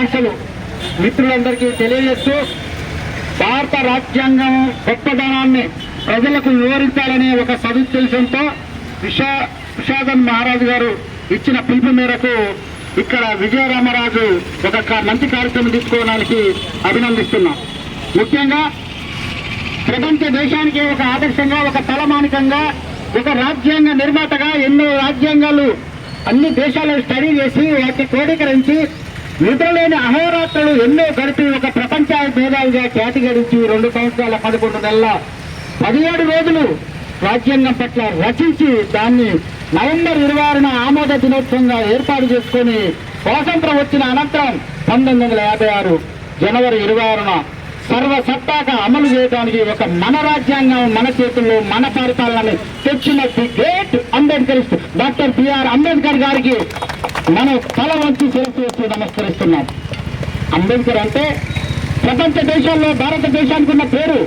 శుభాకాంక్షలు మిత్రులందరికీ తెలియజేస్తూ భారత రాజ్యాంగం గొప్పదనాన్ని ప్రజలకు వివరించాలనే ఒక సదుద్దేశంతో విషాదన్ మహారాజు గారు ఇచ్చిన పిలుపు మేరకు ఇక్కడ విజయరామరాజు ఒక మంచి కార్యక్రమం తీసుకోవడానికి అభినందిస్తున్నాం. ముఖ్యంగా ప్రపంచ దేశానికి ఒక ఆదర్శంగా, ఒక తలమానికంగా, ఒక రాజ్యాంగ నిర్మాతగా ఎన్నో రాజ్యాంగాలు అన్ని దేశాలను స్టడీ చేసి వాటిని క్రోడీకరించి నిద్రలేని అహోరాత్రులు ఎన్నో గడిపి ఒక ప్రపంచ మేధావిగా ఖ్యాతి గడించి 2 సంవత్సరాల 11 నెలల 17 రోజులు రాజ్యాంగం పట్ల రచించి దాన్ని నవంబర్ 26న ఆమోద దినోత్సవంగా ఏర్పాటు చేసుకుని స్వాతంత్రం వచ్చిన అనంతరం 1956 జనవరి 26న సర్వసత్తాక అమలు చేయడానికి ఒక మన రాజ్యాంగం మన చేతుల్లో మన పరిపాలనని తెచ్చిన the great Ambedkarist doctor BR Ambedkar గారికి మనం తల వంచి చేస్తూ నమస్కరిస్తున్నాం. అంబేద్కర్ అంటే ప్రపంచ దేశాల్లో భారతదేశానికి ఉన్న పేరు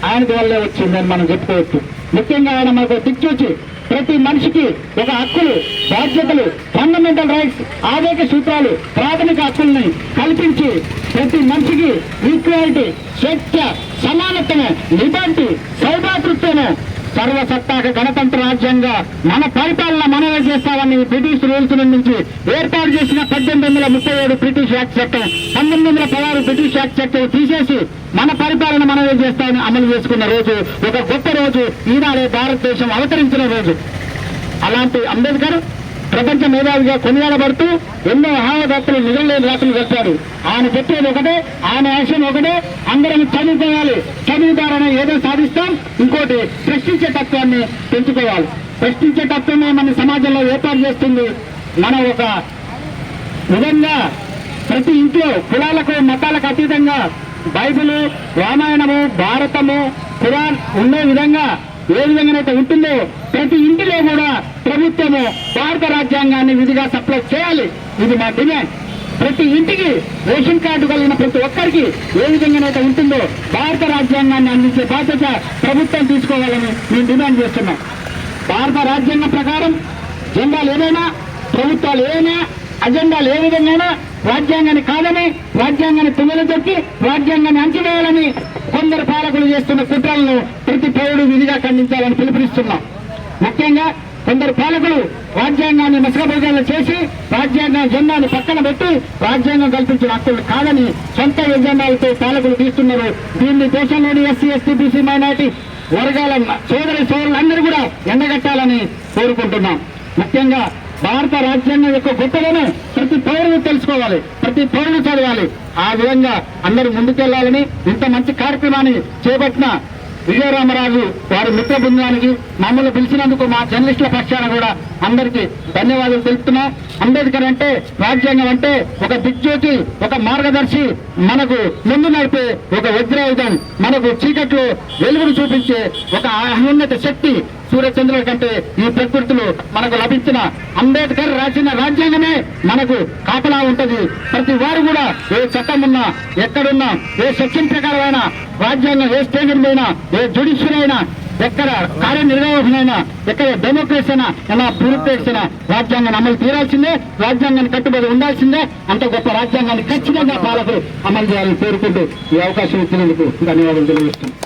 ఆయనకి వల్లే వచ్చిందని మనం చెప్పుకోవచ్చు. ముఖ్యంగా ఆయన మనకు దిక్చూచి ప్రతి మనిషికి ఒక హక్కులు, బాధ్యతలు, ఫండమెంటల్ రైట్స్, ఆదేశ సూత్రాలు, ప్రాథమిక హక్కుల్ని కల్పించి ప్రతి మనిషికి ఈక్వాలిటీ, స్వేచ్ఛ, సమానత్వము, లిబర్టీ, సౌభాతృత్వము, సర్వసత్తాక గణతంత్ర రాజ్యంగా మన పరిపాలన మనమే చేస్తామని బ్రిటిష్ రూల్స్ నుంచి ఏర్పాటు చేసిన 1837 బ్రిటిష్ యాక్ట్ చట్టం, 1916 బ్రిటిష్ యాక్ట్ చట్టం తీసేసి మన పరిపాలన మనమే చేస్తామని అమలు చేసుకున్న రోజు, ఒక గొప్ప రోజు, ఈనాడే భారతదేశం అవతరించిన రోజు. అలాంటి అంబేద్కర్ ప్రపంచ మేధావిగా కొనియాడబడుతూ ఎన్నో అహావదాత్రులు నిజంలేని రాత్రులు గడిపాడు. ఆయన చెప్పేది ఒకటే, ఆయన యాక్షన్ ఒకటే, అందరం చదువుకోవాలి, చదువు ద్వారానే ఏదో సాధిస్తాం. ఇంకోటి ప్రశ్నించే తత్వాన్ని పెంచుకోవాలి. ప్రశ్నించే తత్వమే మన సమాజంలో ఏర్పాటు చేస్తుంది. మనం ఒక విధంగా ప్రతి ఇంట్లో కులాలకు మతాలకు అతీతంగా బైబిలు, రామాయణము, భారతము, ఖురాన్ ఉండే విధంగా ఏ విధంగానైతే ఉంటుందో ప్రతి ఇంటిలో కూడా ప్రభుత్వము భారత రాజ్యాంగాన్ని విధిగా సప్లై చేయాలి. ఇది మా డిమాండ్. ప్రతి ఇంటికి రేషన్ కార్డు కలిగిన ప్రతి ఒక్కరికి ఏ విధంగానైతే ఉంటుందో భారత రాజ్యాంగాన్ని అందించే బాధ్యత ప్రభుత్వం తీసుకోవాలని మేము డిమాండ్ చేస్తున్నాం. భారత రాజ్యాంగం ప్రకారం జెండాలు ఏమైనా, ప్రభుత్వాలు ఏమైనా, అజెండాలు ఏ విధంగా రాజ్యాంగాన్ని కాదని, రాజ్యాంగాన్ని తుమ్మెలతొక్కి రాజ్యాంగాన్ని అంచివేయాలని కొందరు పాలకులు చేస్తున్న కుట్రలను ప్రతి పౌరుడు విధిగా ఖండించాలని పిలుపునిస్తున్నాం. ముఖ్యంగా కొందరు పాలకులు రాజ్యాంగాన్ని మసకబోజాలు చేసి రాజ్యాంగ జెండాను పక్కన పెట్టి రాజ్యాంగం కల్పించిన హక్కులు కాదని సొంత ఎజెండాలతో పాలకులు తీస్తున్నారు. దీన్ని దేశంలోని ఎస్సీ, ఎస్టీ, బీసీ, మైనారిటీ వర్గాల సోదరులందరూ కూడా ఎండగట్టాలని కోరుకుంటున్నాం. ముఖ్యంగా భారత రాజ్యాంగం యొక్క గొప్పదనం ప్రతి పౌరుడు తెలుసుకోవాలి, ప్రతి పౌరుడు చదవాలి. ఆ విధంగా అందరూ ముందుకెళ్లాలని ఇంత మంచి కార్యక్రమాన్ని చేపట్టిన విజయరామరాజు వారి మిత్ర బృందానికి మమ్మల్ని పిలిచినందుకు మా జర్నలిస్టుల పక్షాన కూడా అందరికీ ధన్యవాదాలు తెలుపుతున్నాం. అంబేద్కర్ అంటే, రాజ్యాంగం అంటే ఒక దిక్జ్యోతి, ఒక మార్గదర్శి, మనకు ముందు నడిపే ఒక వజ్రాయుధం, మనకు చీకట్లో వెలుగును చూపించే ఒక అత్యున్నత శక్తి. సూర్యచంద్రుల కంటే ఈ ప్రకృతిలో మనకు లభించిన అంబేద్కర్ రాసిన రాజ్యాంగమే మనకు కాపలా ఉంటది. ప్రతి వారు కూడా ఏ చట్టం ఉన్నా, ఎక్కడున్నా, ఏ సెక్షన్ ప్రకారమైనా రాజ్యాంగం, ఏ స్టేజ్ అయినా, ఏ జ్యుడిషియరీ అయినా, ఎక్కడ కార్యనిర్వాహకులైనా, ఎక్కడ డెమోక్రసీ అయినా, ఎలా బ్యూరోక్రసీ అయినా రాజ్యాంగాన్ని అమలు తీరాల్సిందే, రాజ్యాంగాన్ని కట్టుబడి ఉండాల్సిందే. అంత గొప్ప రాజ్యాంగాన్ని ఖచ్చితంగా పాలకులు అమలు చేయాలని కోరుకుంటూ ఈ అవకాశం ఇచ్చినందుకు ధన్యవాదాలు తెలియజేస్తున్నాను.